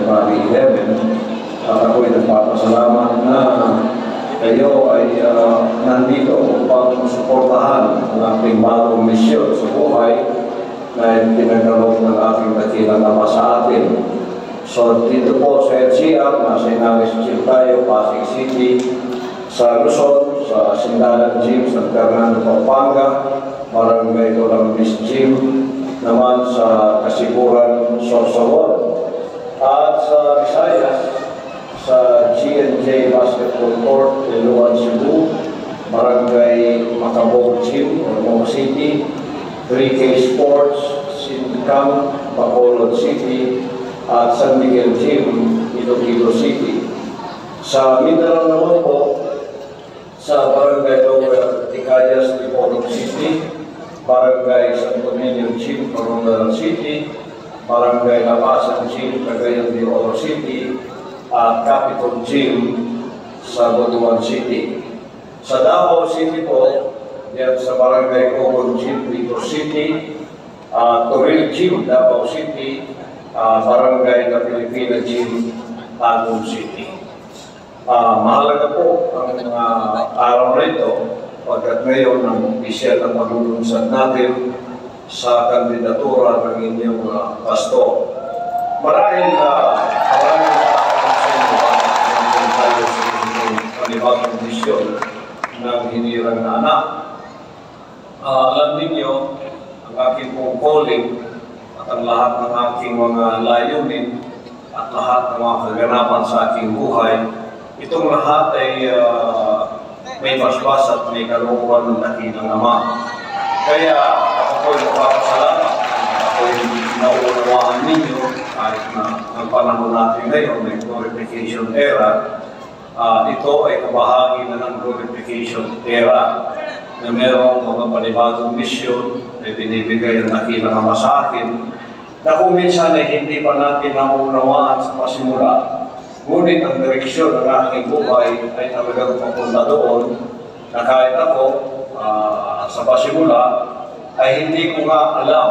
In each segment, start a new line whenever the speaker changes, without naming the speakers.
February 11. At ako'y nagpapasalamat na kayo ay nandito upang suportahan ang ating bagong misyon sa buhay na pinagkaloob ng ating dakilang Ama sa atin. So dito po sa LCR, nasa Inaris Gym tayo, Pasig City, sa Luzon, sa Sindalan Gym, sa Fernando, Pampanga, Barangay Dolambis Gym, naman sa Kasiguran, Sorsogon, at sa Visayas, sa G&J Basketball Court, Iloan, Cebu, Barangay Macabog Gym, Ormoc City, 3K Sports, Sindicam, Bacolod City, at San Miguel Gym, Iloilo City. Sa Mindanao naman po, sa Barangay Lower Ticayas, Liporog City, Barangay Santo Niño Gym, Coronadal City, Barangay Lapasan Gym, Cagayan de Oro City, at Capitol Gym sa Butuan City. Sa Davao City po, yan sa Barangay Cogon Gym, Vitor City, Toril Gym, Davao City, Barangay La Pilipina Gym, Tagum City. Mahalaga po ang araw na ito pagkat ngayon ang opisyal na maglulunsad natin sa kandidatura ng inyong pastor. Maraming panibagong misyon ng hinirang na anak. Alam ninyo, ang aking pong calling at ang lahat ng aking mga layunin at lahat ng mga kaganapan sa aking buhay, itong lahat ay may basbas at may kalooban ng dakilang Ama. Kaya ako po'y nagpapasalamat, ako'y naunawaan ninyo kahit na ang panahon natin ngayon may glorification era. Ito ay kabahagi na ng glorification era na mayroong mga panibagong misyon na binibigay ng dakilang Ama sa akin na kung minsan ay hindi pa natin naunawaan sa pasimula. Ngunit ang direksyon ng aking buhay ay talagang papunta doon na kahit ako sa pasimula ay hindi ko nga alam.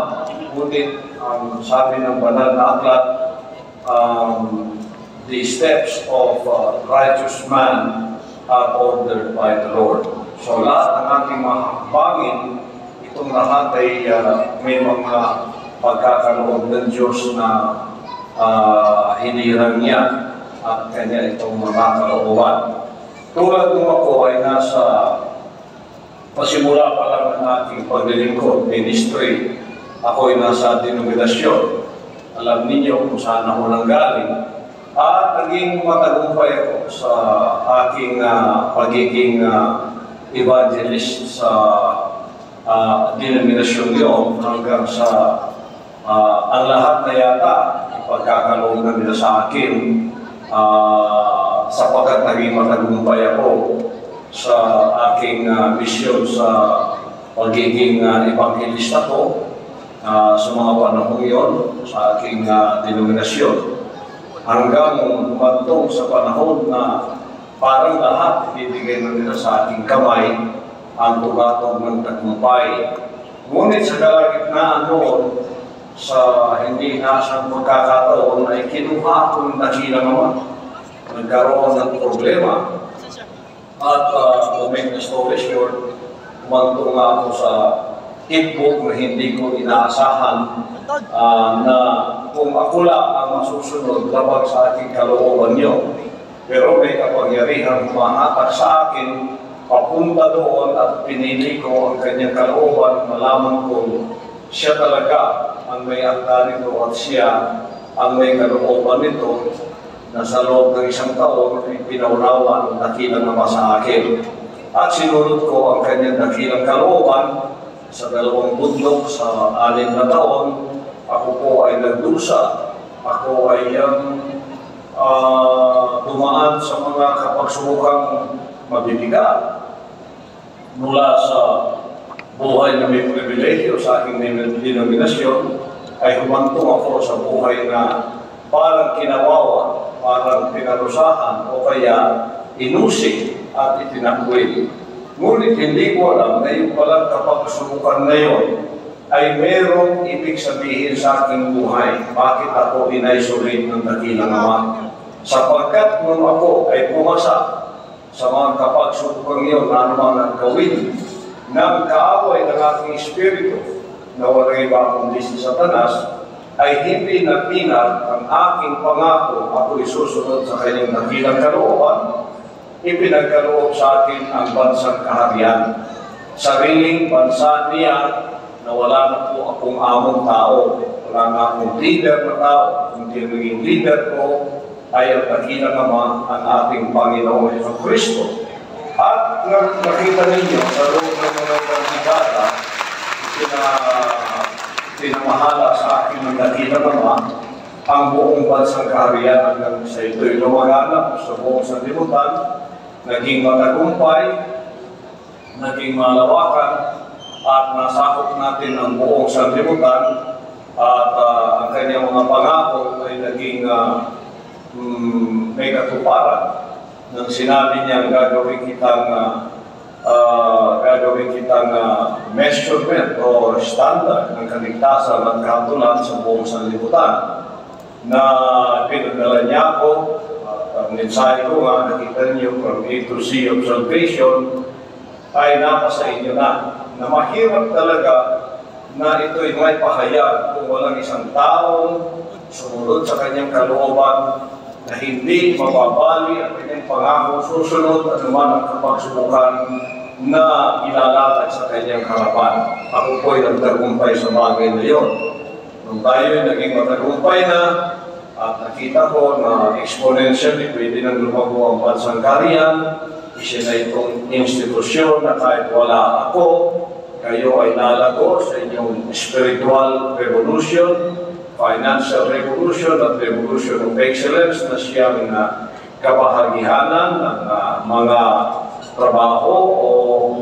Ngunit ang sabi ng banal na aklat, the steps of a righteous man are ordered by the Lord. So lahat ng aking mga hakbangin, itong lahat ay may mga pagkakaloob ng Diyos na hinirang niya at kanya itong mga kalooban. Tulad nung ako ay nasa pasimula pa lang ng aking paglilingkod, ministry, ako ay nasa denominasyon. Alam ninyo kung saan ako nanggaling. At naging matagumpay ako sa aking pagiging evangelist sa denominasyon yun hanggang sa ang lahat na yata ipagkakaloob na nila sa akin sapagkat naging matagumpay ako sa aking misyon sa pagiging evangelista ko sa mga panahon yon sa aking denominasyon. Hanggang umantong sa panahon na parang lahat ibibigay na nila sa aking kamay ang tugatog ng tagumpay. Ngunit sa kalagitnaan noon, sa hindi nasang pagkakataon ay kinuha ko ng dakilang Ama. Nagkaroon ng problema at to make the story short, umantong nga ako sa hitbook na hindi ko inaasahan na kung ako lang ang masusunod labag sa aking kalooban niyo. Pero may kapangyarihan humahatak sa akin papunta doon at pinili ko ang kanyang kalooban. Malaman ko siya talaga ang may akda nito at siya ang may kalooban nito na sa loob ng isang taon ay pinaunawa ng dakilang Ama sa akin. At sinunod ko ang kanyang dakilang kalooban. Sa 2 bundok sa 6 na taon, ako po ay nagdusa. Ako ay dumaan sa mga kapagsubukang mabibigat mula sa buhay na may pribilegyo sa aking denominasyon, ay humantong ako sa buhay na parang kinawawa, parang pinarusahan o kaya inusik at itinakwil. Ngunit hindi ko alam na yung palang kapagsubukan na yun ay merong ibig sabihin sa aking buhay. Bakit ako in-isolate ng dakilang Ama? Sapagkat nung ako ay pumasa sa mga kapagsubukang iyon na naman ang gawin ng kaaway ng aking espiritu na walang iba kundi si Satanas, ay hindi nagtinag ang aking pangako ako isusunod sa kanyang dakilang kalooban. Ipinagkaloob sa akin ang bansang kaharian. Sariling bansa niya na wala na po akong among tao. Wala na akong leader na tao. Kundi naging leader ko ay ang dakilang Ama, ang ating Panginoong Jesucristo. At nakita ninyo sa loob ng mga kandidato, pinamahala sa akin ng dakilang Ama ang buong bansang kaharian hanggang sa ito'y lumaganap sa buong sanlibutan, naging matagumpay, naging malawakan, at nasakop natin ang buong sanlibutan, at ang kanyang mga pangako ay naging may katuparan nang sinabi niyang gagawin kitang measurement o standard ng kaligtasan at kahatulan sa buong sanlibutan, na pinadala niya ako. Ang mensahe ko nga, nakita niyo from A to Z observation, ay napasa inyo na mahirap talaga na ito'y may pahayag kung walang isang taong sumunod sa kanyang kalooban, na hindi mababali ang kanyang pangako, susunod at naman ang kapagsubukan na ilalakad sa kanyang harapan. Ako po'y nagtagumpay sa bagay na yun. Nung tayo'y naging matagumpay na, at nakita ko na exponentially pwede nang lumago ang bansang kaharian, isa na itong institusyon na kahit wala ako, kayo ay lalago sa inyong spiritual revolution, financial revolution at revolution of excellence na siyang kabahagihanan ng mga trabaho o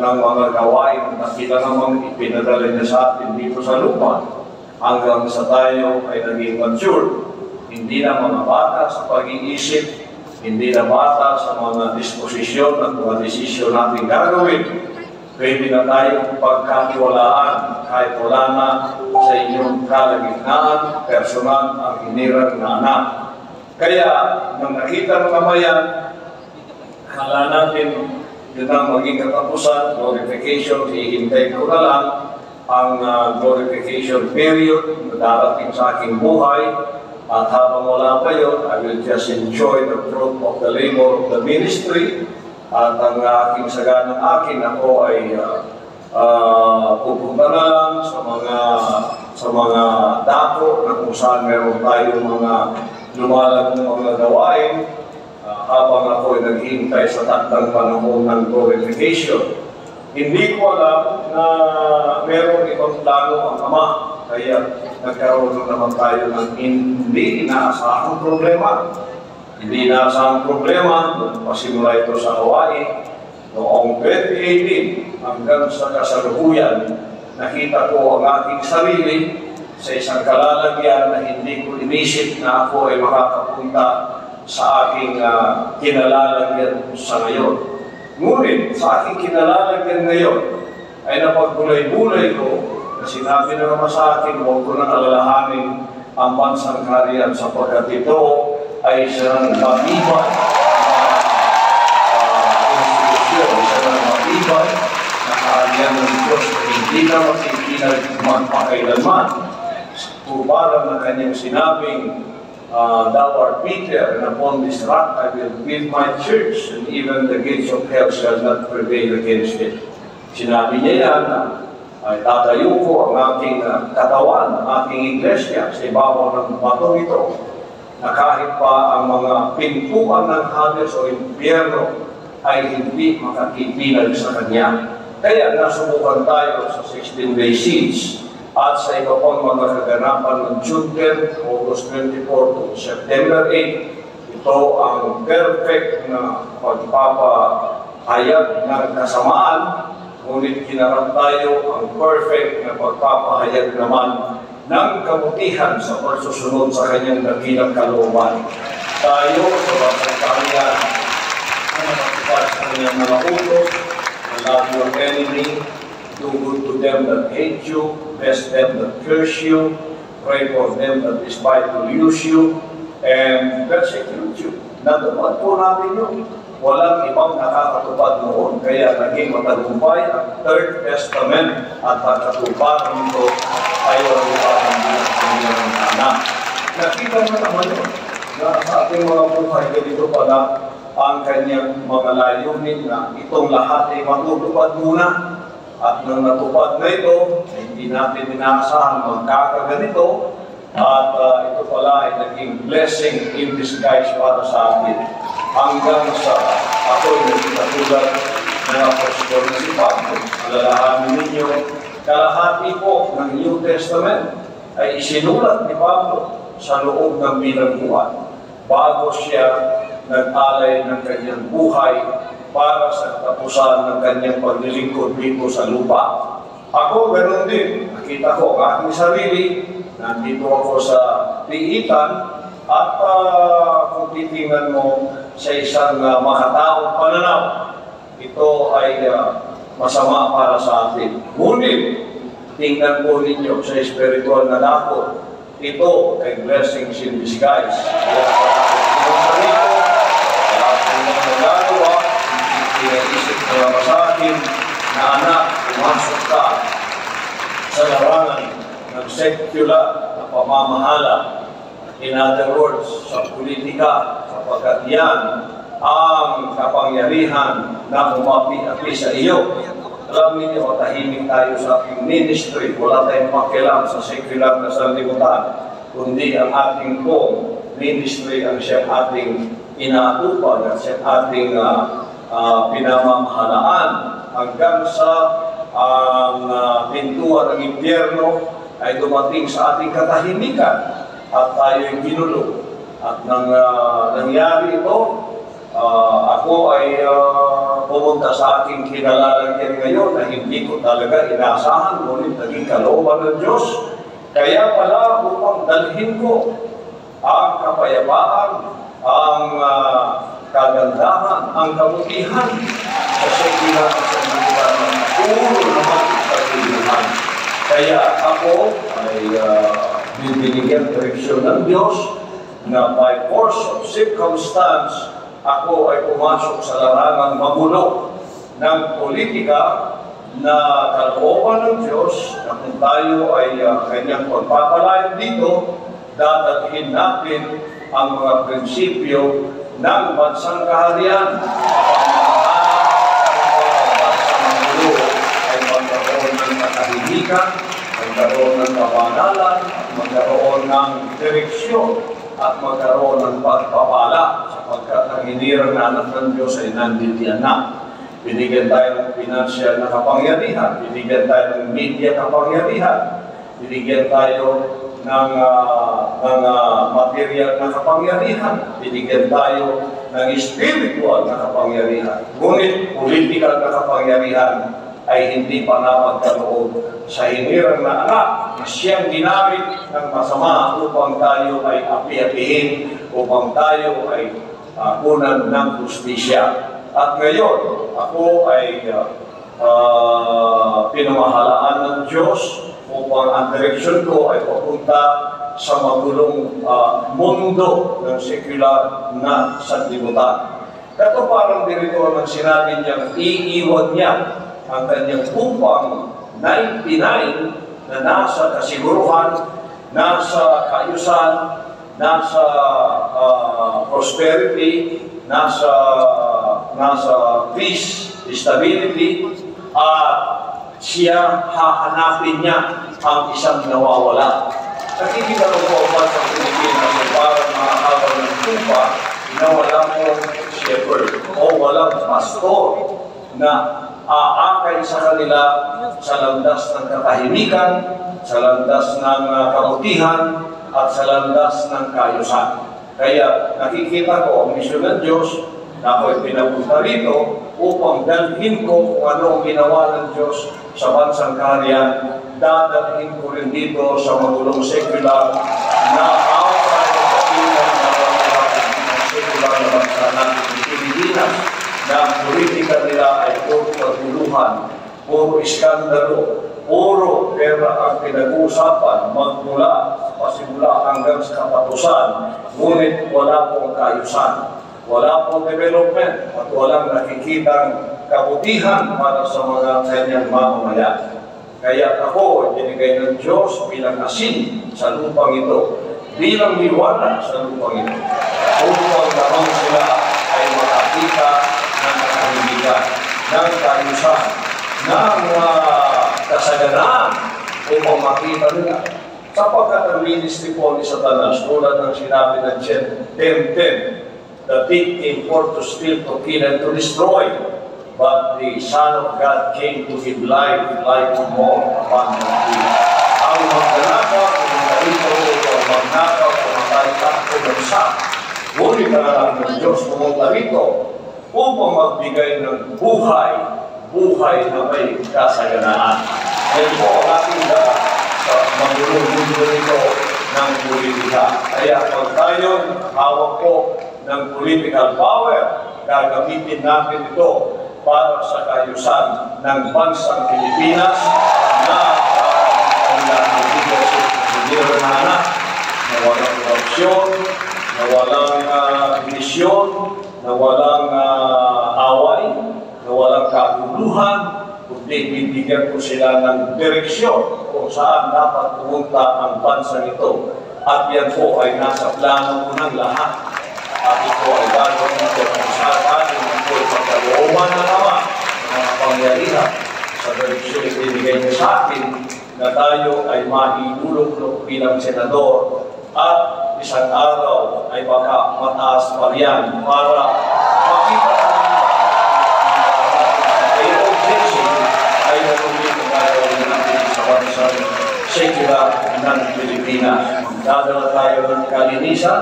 ng mga gawain na kinamang ipinadala niya sa atin dito sa lupa hanggang sa tayo ay naging mature. Hindi na mga bata sa pag-iisip, hindi na bata sa mga disposisyon at mga desisyon natin gagawin. Pwede na tayong pagkatiwalaan kahit wala na sa inyong kalagitnaan, personal ang hinirang na anak. Kaya, nang nakita ng kamayan, akala natin yun ang maging katapusan, glorification, hihintay ko na lang ang glorification period na darating sa aking buhay. At habang wala pa yun, I will just enjoy the fruit of the labor of the ministry. At ang aking saganang akin, ako ay pupunta na lang sa mga dako na kung saan meron tayong mga lumalagong mga gawain habang ako ay naghihintay sa takdang panahon ng glorification. Hindi ko alam na meron ibang plano ang Ama, kaya nagkaroon naman tayo ng hindi inaasahang problema. Hindi inaasahang problema, nung pasimula ito sa Hawaii, noong 2018 hanggang sa kasalukuyan, nakita ko ang aking sarili sa isang kalalagyan na hindi ko inisip na ako ay makakapunta sa aking kinalalagyan sa ngayon. Ngunit sa aking kinalalagyan ngayon ay napagbulay-bulay ko na sinabi na naman sa akin, huwag ko nang alalahanin ang bansang kaharian sapagkat ito ay isang matibay institusyon, isang matibay na kaharian ng Diyos na hindi na makikinig magpakailanman. Tuparan na kanyang sinabing, thou art Peter, and upon this rock I will build my church, and even the gates of hell shall not prevail against it. Sinabi niya yan na ay tatayo ko ang aking katawan, ang aking iglesia sa ibabaw ng batong ito, na kahit pa ang mga pintuan ng Hades o impyerno ay hindi makakipilag sa kanya. Kaya nasubukan tayo sa 16-day siege at sa iba pang mga kaganapan ng June 10, August 24 to September 8. Ito ang perfect na pagpapahayag ng kasamaan, ngunit kinarap tayo ang perfect na pagpapahayag naman ng kabutihan sa pagsusunod sa kanyang dakilang kalooban. Tayo sa bansang kaharian na nakatupad sa kanyang mga utos, na love your enemy, Do good to them that hate you, bless them that curse you, pray for them that despitefully use you, and persecute you. Natupad po natin yun. Walang ibang nakakatupad noon, kaya naging matagumpay ang Third Testament at pagkatuparan nito ay walang bilang sa inyong anak. Nakita mo naman yun na sa ating mga buhay ganito pala ang kanyang mga layunin na itong lahat ay matutupad muna. At nang natupad na ito, hindi natin inaasahan magkakaganito at ito pala ay naging blessing in disguise para sa atin. Hanggang sa ako'y naging katulad ng apostol na si Pablo. Alalahanin ninyo, kalahati po ng New Testament ay isinulat ni Pablo sa loob ng bilangguan bago siya nag-alay ng kanyang buhay para sa katapusan ng kanyang paglilingkod dito sa lupa. Ako, ganoon din. Nakita ko ang aking sarili. Nandito ako sa tiitan at kung titingnan mo sa isang makataong pananaw, ito ay masama para sa atin. Ngunit, tingnan po ninyo sa spiritual na dako, ito ay blessings in disguise. Kaya sa akin, isip na sa akin na anak, pumasok ka sa larangan ng secular na pamamahala. In other words, sa politika, sapagkat yan ang kapangyarihan na umapi-api sa iyo. Alam niyo, tahimik tayo sa ating ministry. Wala tayong pakialam sa secular na sanlibutan, kundi ang ating pong ministry ang siyang ating inaatupag at siyang ating pinamamahalaan hanggang sa ang pintuan ng impyerno ay dumating sa ating katahimikan at tayo'y ginulo. At nangyari ito, ako ay pumunta sa aking kinalalagyan ngayon na hindi ko talaga inaasahan, ngunit naging kalooban ng Diyos. Kaya pala upang dalhin ko ang kapayapaan, ang kagandahan, ang kabutihan kasi pinakasandihan ng puro naman pagkilihan. Kaya ako ay bibinigyan direksyon ng Diyos na by force of circumstance, ako ay pumasok sa larangang magulo ng politika na kalooban ng Diyos na kung tayo ay kanyang pagpapalayan dito, dadalhin natin ang mga prinsipyo ng bansang kaharian. Ang bansang magulo ay magkaroon ng katahimikan, magkaroon ng kabanalan, magkaroon ng direksyon, at magkaroon ng pagpapala sapagkat ang hinirang na anak ng Diyos ay nanditiyan na. Binigyan tayo ng financial na kapangyarihan, binigyan tayo ng media kapangyarihan, binigyan tayo ng material na kapangyarihan, binigyan tayo ng spiritual na kapangyarihan. Ngunit political na kapangyarihan ay hindi pa napagkaloob sa hinirang na anak na siyang ginamit ng masama upang tayo ay api-apihin, upang tayo ay kunan ng justisya. At ngayon, ako ay pinamahalaan ng Diyos upang ang direksyon ko ay papunta sa magulong mundo ng secular na sanlibutan. Ito parang dirito ng sinabi niyang iiwan niya ang kanyang upang 99 na nasa kasiguruhan, nasa kaayusan, nasa prosperity, nasa peace, stability, at siya hahanapin niya ang isang nawawala. Nakikita ko po ba sa Pilipinas na parang makakabal ng tupa na walang shepherd o walang pastor na aakay sa kanila sa landas ng katahimikan, sa landas ng kabutihan, at sa landas ng kaayusan. Kaya nakikita ko ang misyon ng Diyos na ako'y pinapunta rito upang dalhin ko kung ano ang ginawa ng Diyos sa bansang kaharian, dadalhin ko rin dito sa magulong secular na outside of the kingdom ng secular na bansa natin ng Pilipinas na ang politika nila ay puro pagtuluhan puro iskandalo, puro pera ang pinag-uusapan magmula sa pasimula hanggang sa kapatusan, ngunit wala pong kaayusan, wala pong development, at walang nakikitang kabutihan para sa mga kanyang mamamayan. Kaya ako, binigay ng Diyos bilang asin sa lupang ito, bilang liwanag sa lupang ito, upang naman sila ay makakita ng kahiligan, ng kaayusan, ng kasaganaan, upang makita nila. Sapagkat ang ministry po ni Satanas, tulad ng sinabi ng 10:10, the thief came forth to steal, to kill, and to destroy. But the Son of God came to give life, life more abundantly. Ang magnanakaw, pumunta rito, o magnakaw, pumatay at pumunsa. Ngunit ang ng Diyos pumunta rito upang magbigay ng buhay, buhay na may kasaganaan. Yan po ang ating dala sa magulong mundo nito ng politika. Kaya pag tayo hawak po ng political power, gagamitin natin ito para sa kaayusan ng bansang Pilipinas na ang leadership hindi na walang korupsyon, na walang divisyon, na walang away, na walang kaguluhan, kundi bibigyan ko sila ng direksyon kung saan dapat pumunta ang bansa nito. At yan po ay nasa plano ko ng lahat. At ito ay gagawin ko kung saan ating ito ay pagkalooban na naman ng pangyarihan sa direksyon ibinigay niya sa akin na tayo ay mahinulog bilang senador at isang araw ay baka mataas pa riyan para makita ay objection ay natuloy kung gagawin natin sa bansang secular ng Pilipinas. Magdadala tayo ng kalinisan,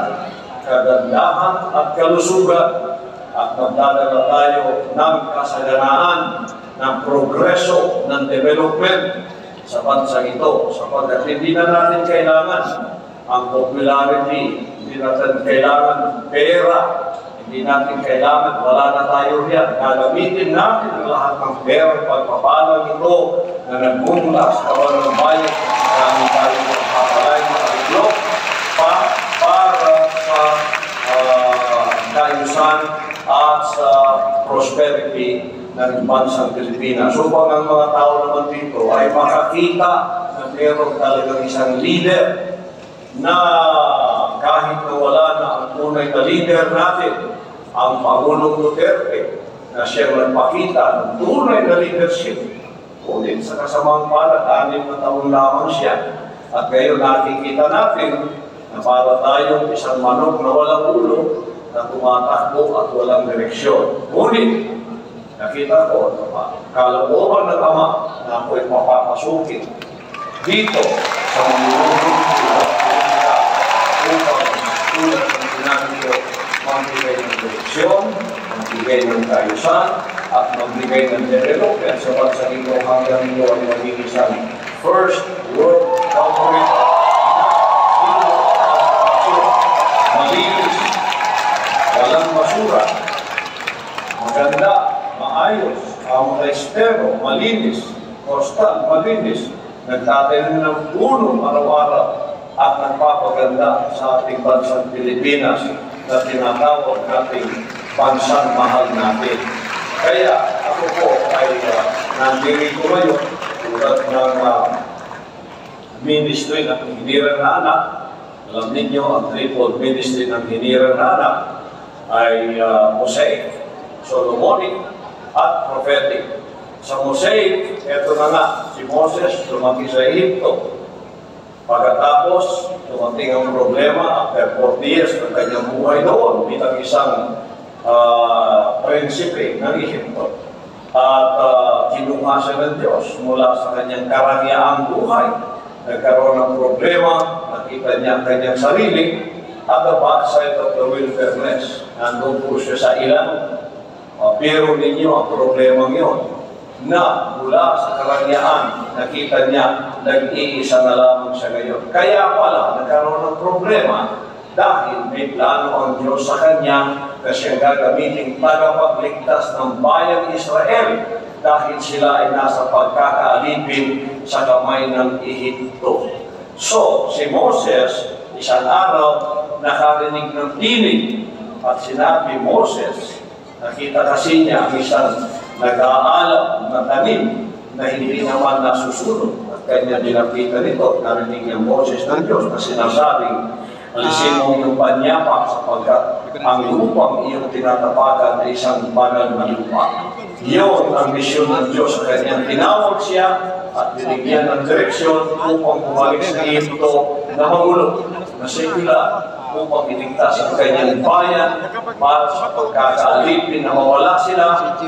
kagandahan at kalusugan, at magdadala tayo ng kasaganaan, ng progreso, ng development sa bansang ito, sapagkat hindi na natin kailangan ang popularity, hindi natin kailangan pera, hindi natin kailangan, wala na tayo riyan. Gagamitin natin ang lahat ng pera, pagpapalang ito na nagmumula sa kawan ng bayan, marami tayo ng papalay ng itlog para sa kaayusan at sa prosperity ng bansang Pilipinas. Upang ang mga tao naman dito ay makakita na meron talagang isang leader na kahit na wala na ang tunay na leader natin, ang Pangulong Duterte, na siya nagpakita ng tunay na leadership. Ngunit sa kasamang palad, 6 na taon lamang siya. At ngayon nakikita natin na para tayong isang manok na walang ulo, na tumatakbo at walang direksyon. Ngunit, nakita ko, kalooban ng Ama na ako'y mapapasukin dito sa mulunong upang tulad ng sinabi ko, magbigay ng direksyon, magbigay ng kaayusan, at magbigay ng development sa bansang ito hanggang ito ay magiging isang first world country malinis, walang basura, maganda, maayos, mga estero, malinis, coastal, malinis, nagtatanim ng puno araw-araw at nagpapaganda sa ating bansang Pilipinas na tinatawag nating bansang mahal natin. Kaya ako po ay nandito ngayon tulad ng ministry ng hinirang na anak. Alam ninyo, ang triple ministry ng hinirang na anak ay Mosaic, Solomonic, at Prophetic. Sa Mosaic, eto na nga, si Moses lumaki sa Egypto. Pagkatapos, dumating ang problema after 40 years ng kanyang buhay doon bilang isang prinsipe ng Egypto. At kinuha siya ng Diyos mula sa kanyang karangyaan buhay. Nagkaroon ng problema, nakita niya ang kanyang sarili at the backside of the wilderness. Nandun po siya sa ilan. Pero ninyo ang problema ngayon na mula sa karangyaan, nakita niya, nag-iisa na lamang siya ngayon. Kaya pala, nagkaroon ng problema dahil may plano ang Diyos sa kanya na siyang gagamitin tagapagligtas ng bayang Israel dahil sila ay nasa pagkakaalipin sa kamay ng Ehipto. So, si Moses, isang araw, nakarinig ng tinig at sinabi, Moses, nakita kasi niya ang isang nag-aalap na tanim na hindi naman nasusunod. At kanya dinakita nito, narinig niya Moses ng Diyos na sinasabing, alisin mo yung panyapak sapagkat ang lupang iyong tinatapakan ay isang banal na lupa. Iyon ang misyon ng Diyos sa kanyang tinawag siya at binigyan ng direksyon upang bumalik sa Ehipto na magulo, na sekular, upang iligtas ang kanyang bayan para sa pagkakaalipin na mawala sila at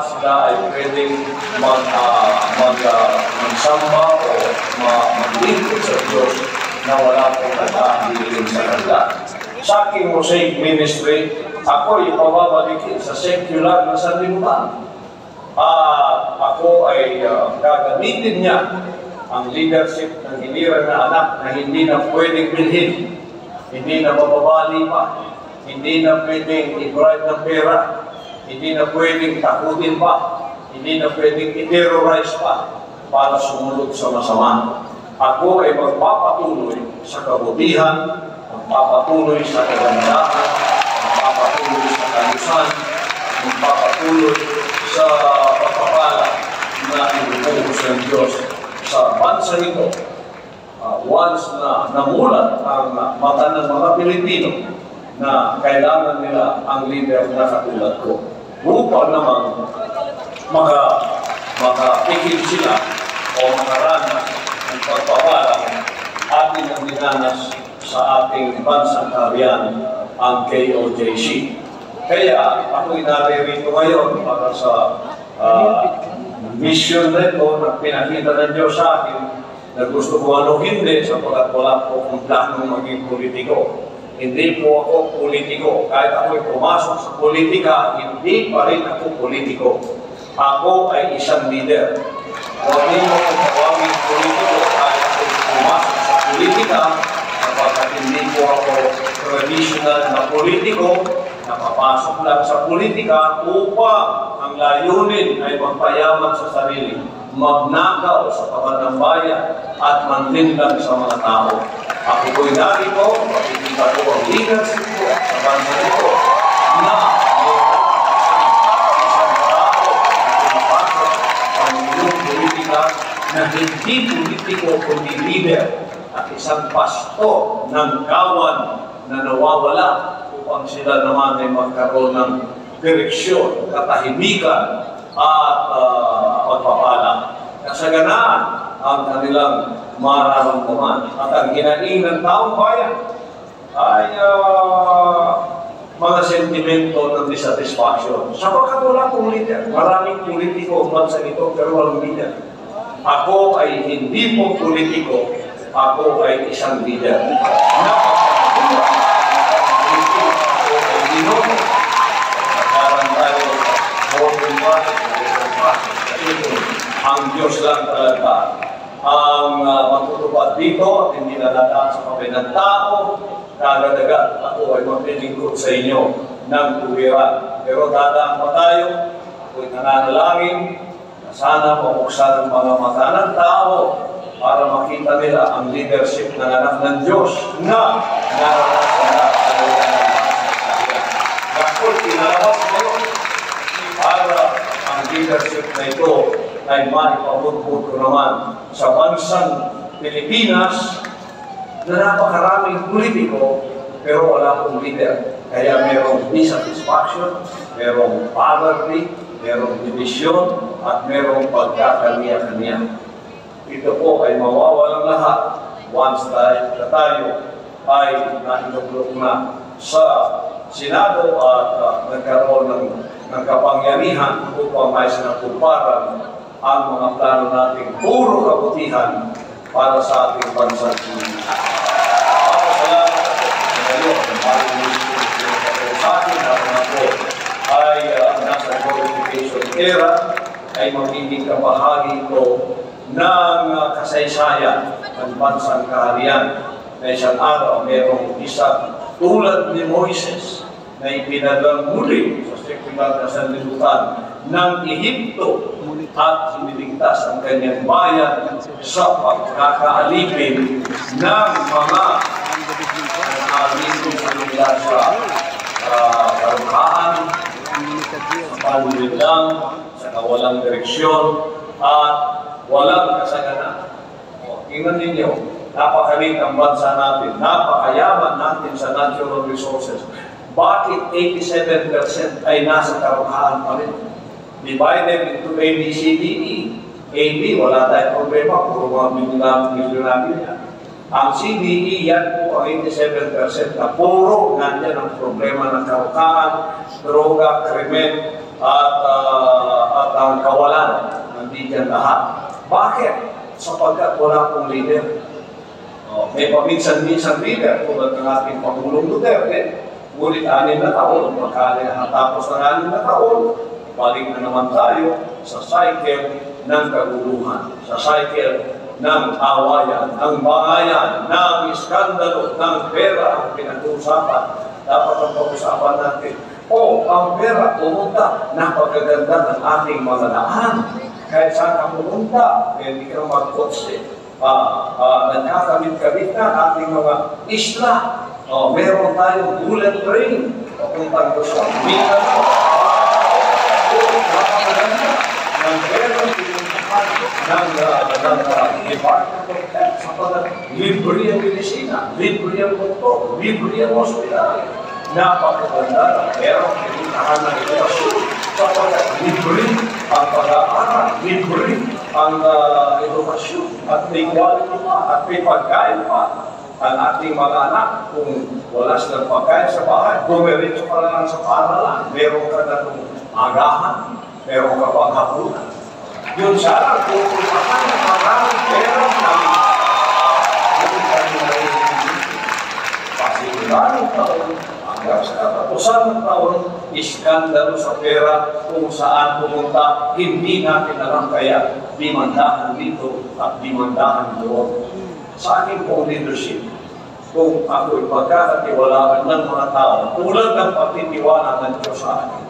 sila ay pwedeng magsamba o maglingkod sa Diyos na wala pong nag-aahilin sa kanila. Sa aking Mosaic Ministry, ako ay pababalikin sa secular na sanlibutan. Ako ay gagamitin niya ang leadership ng hinirang na anak na hindi na pwedeng bilhin, hindi na mababali pa, hindi na pwedeng i-bribe ng pera, hindi na pwedeng takutin pa, hindi na pwedeng i-terrorize pa para sumunod sa masama. Ako ay magpapatuloy sa kabutihan, magpapatuloy sa kagandahan, magpapatuloy sa kalusan, magpapatuloy sa pagpapala na inuutos ng Diyos sa bansa nito. Once na namulat ang mata ng mga Pilipino na kailangan nila ang leader na katulad ko, upang naman makapikil sila o makaranas ng pagpapalang ating ang dinanas sa ating bansang kaharian, ang KOJC. Kaya ako'y naririto ngayon para sa mission nito na pinakita ng Diyos sa akin na gusto ko ano hindi sapagkat wala po kung planong maging politiko. Hindi po ako politiko. Kahit ako'y pumasok sa politika, hindi pa rin ako politiko. Ako ay isang leader. Huwag mo kung tawagin politiko kahit ako'y pumasok sa politika sapagkat hindi po ako traditional na politiko. Nakapasok lang sa politika upang ang layunin ay magpayaman sa sarili, magnakaw sa kaban ng bayan at manlinlang sa mga tao. Ako po'y narito, makikita ko ang leadership ko sa bansa nito na isang tao na pinapasok sa iyong politika na hindi politiko kundi leader at isang pasto ng kawan na nawawala upang sila naman ay magkaroon ng direksyon, katahimikan at pagpapala. Kasaganaan ang kanilang mararamdaman. At ang hinaing ng taong bayan ay mga sentimento ng dissatisfaction. Sapagkat wala pong leader. Maraming politiko ang bansa nito pero walang leader. Ako ay hindi po politiko. Ako ay isang leader. Ang Diyos lang talaga ang matutupad dito at hindi naladaan sa kamay ng tao. Kagadagat ako ay maglilingkod sa inyo ng tuwiran. Pero dadaan pa tayo, ako'y nananalangin na sana mabuksan ang mga mata ng tao para makita nila ang leadership ng anak ng Diyos na naranasan na ako'y pinalabas ngayon para ang leadership na ito ay maipabutbut ko naman sa bansang Pilipinas na napakaraming politiko pero wala pong leader. Kaya merong dissatisfaction, merong poverty, merong division, at merong pagkakaniya-kaniya. Ito po ay mawawalang lahat once tayo ay nahinuglok na sa Senado at nagkaroon ng kapangyarihan upang may sinapuparan ang mga plano nating puro kabutihan para sa ating bansa. Salamat po. Ngayon, sa akin na po ay nasa glorification era ay magiging kabahagi ito ng kasaysayan ng bansang kaharian na isang araw mayroong isang tulad ni Moises na ipinadala muli sa sekular na sanlibutan ng Ehipto at iniligtas ang kanyang bayan sa pagkakaalipin ng mga nag-aalipin sa nila sa karuhaan, sa panlilang, sa kawalang direksyon, at walang kasaganan. Tingnan ninyo, napakalit ang bansa natin, napakayaman natin sa natural resources. Bakit 87% ay nasa karuhaan pa rin? Divided into A, B, C, D, E. A, B, wala tayong problema, puro mga milyonaryo yan. Ang C, D, E, yan po ang 87% na puro nandiyan ang problema ng karuhaan, droga, krimen, at ang kawalan. Nandiyan lahat. Bakit? Sapagkat wala pong leader. May paminsan-minsan leader, tulad ng ating Pangulong Duterte, ngunit 6 na taon, tapos ng 6 na taon, balik na naman tayo sa cycle ng kaguluhan, sa cycle ng awayan, ng bangayan, ng iskandalo, ng pera ang pinag-uusapan. Dapat ang pag-usapan natin, ang pera pumunta, napagaganda ng ating mga daan. Kahit saan ka pumunta, hindi ka mag-kotse. Nagkakamit-kamit na ating mga isla. Meron tayong bullet train. Papuntang doon sa Mindanao. Napakaganda ng meron pinuntahan ng Department of Health sapagat libre ang medisina, libre ang doktor, libre ang hospital. Napakaganda ng meron pinuntahan ng edukasyon sapagat libre ang pag-aaral, libre ang edukasyon at may quality pa at may pagkain pa. Ang ating mga anak, kung wala silang pagkain sa bahay, dumiretso ka lang sa paaralan, meron ka na itong agahan, meron ka pang hapunan. Yun sana, kung pupuntahan ng maraming pera namin, yun kami na rin pasimulanong taon, hanggang sa katapusan ng taon, iskandalo sa pera kung saan pumunta, hindi natin alam kaya dimandahan dito at dimandahan doon. Sa aking pong leadership, kung ako'y pagkakatiwalaan ng mga tao, tulad ng pagtitiwala ng Diyos sa akin,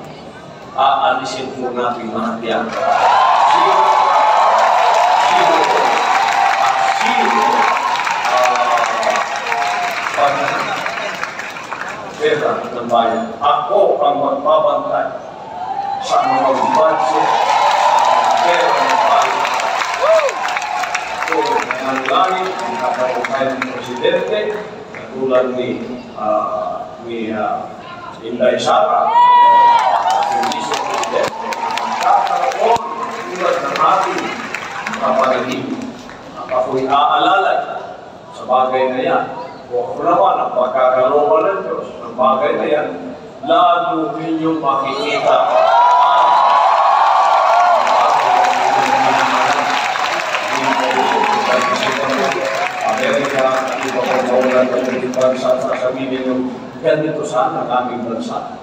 aalisin po natin lahat yan. Zero pera ng bayan. Ako ang magbabantay sa mga budget ng pera ng bayan. Ang langit, ang kakaukayan ng Presidente, katulad ni Inday Sara, ang Vice Presidente, ang kakaroon tulad ng ating kapanahin. Ako'y aalalay sa bagay na yan. Kung ako naman ang pagkakalooban ng Diyos, ang bagay na yan, lalo ninyong makikita Amerika, iba po maulan ng mga bansa, sasabihin nyo, ganito sana ang aming bansa.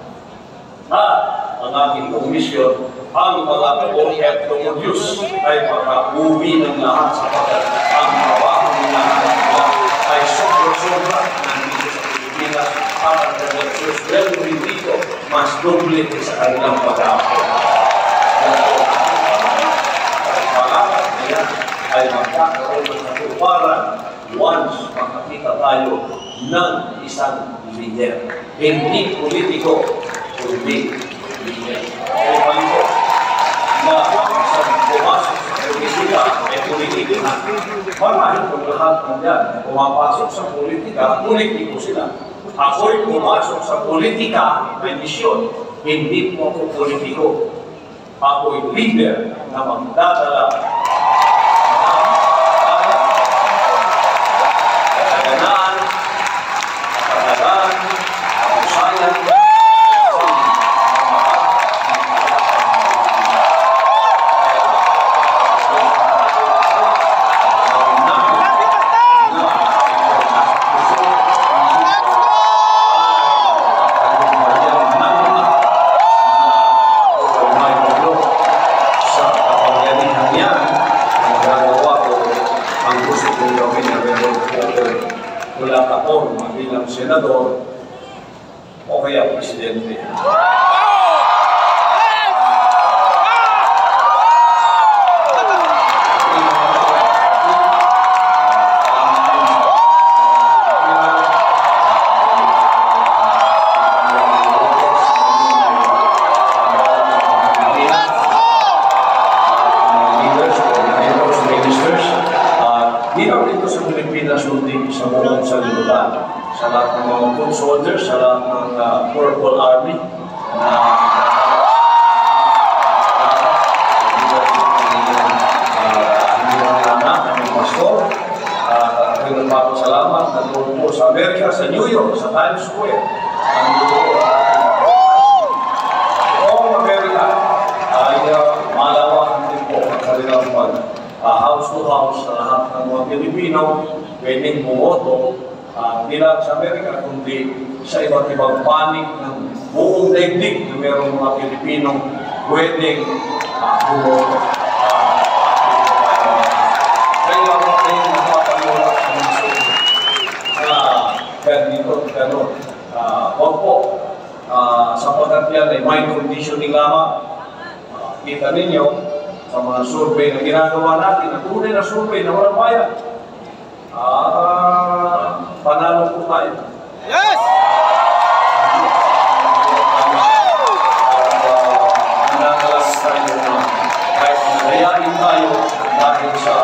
At ang aking komisyon, ang mga OFWs ay makauwi ng lahat sapagkat ang trabaho nila ay sobra-sobra nandito sa Pilipinas at ang kanyang sweldo dito mas doble sa kanilang pag-aaral. At pangalat na yan ay magkakaroon ng katuparan once makakita tayo ng isang leader. Hindi politiko, kundi leader. Kaya panito na isang pumasok sa politika ay politiko na. Marahil kung lahat ng yan pumapasok sa politika, politiko sila. Ako'y pumasok sa politika may misyon. Hindi po ako politiko. Ako'y leader na magdadala bilang senador o kaya presidente. dito sa Pilipinas, kundi sa buong sanlibutan. Sa lahat ng mga foot soldiers, sa lahat ng Purple Army na pastor, ay nagpapasalamat na doon po sa Amerika, sa New York, sa Times Square. Buong Amerika ay malawakan din po ang kanilang house to house sa lahat ng mga Pilipino pwedeng bumoto hindi lang sa Amerika, kundi sa iba't ibang panig ng buong daigdig na mayroong mga Pilipinong pwedeng bumoto. Ganun. Huwag po. Sapagkat yan ay mind conditioning lamang. Kita ninyo sa mga survey na ginagawa natin, na tunay na survey na walang bayan. Panalo po tayo.
Yes!
Nangangalas tayo na kahit nalayain tayo dahil sa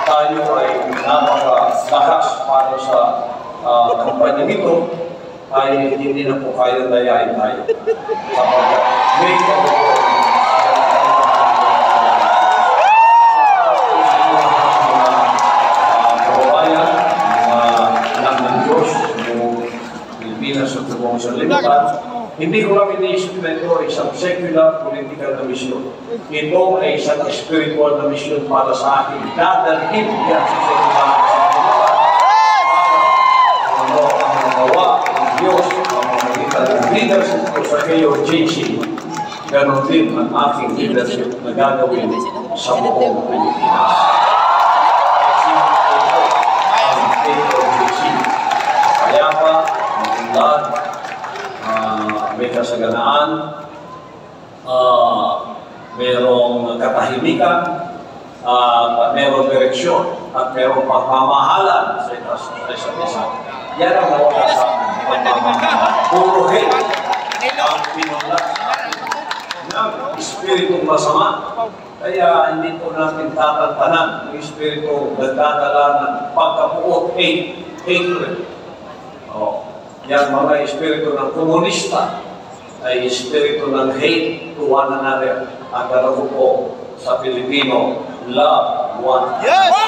tayo ay napakalakas para sa kampanya nito, ay hindi na po kaya dayain tayo. Sapagkat may kababayan, mga anak ng Diyos, yung Pilipinas at buong sanlibutan, hindi ko lang iniisip na ito ay isang secular political na misyon. Ito ay isang spiritual na misyon para sa akin. Dadalhin yan sa secular na Diyos, ang mga leadership ko sa KOJC, ganon din ang aking leadership na gagawin sa buong Pilipinas. Kasi ito ang KOJC. Kaya pa, magunlad, may kasaganaan, mayroong katahimikan, mayroong direksyon, at mayroong pagmamahalan sa isa't isa. Yan ang nawala sa pagmamahal. Puro hate ang pinunla ng Espiritong masama. Kaya hindi po natin tatantanan ng Espiritu nagdadala ng pagkapuot, hatred. Yan mga Espiritu ng komunista ay Espiritu ng hate to one another. Ang gano'n po sa Pilipino, love one another.
Yes!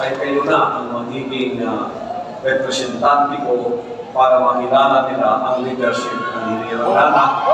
ay kayo na ang magiging representante ko para makilala nila ang leadership ng hinirangana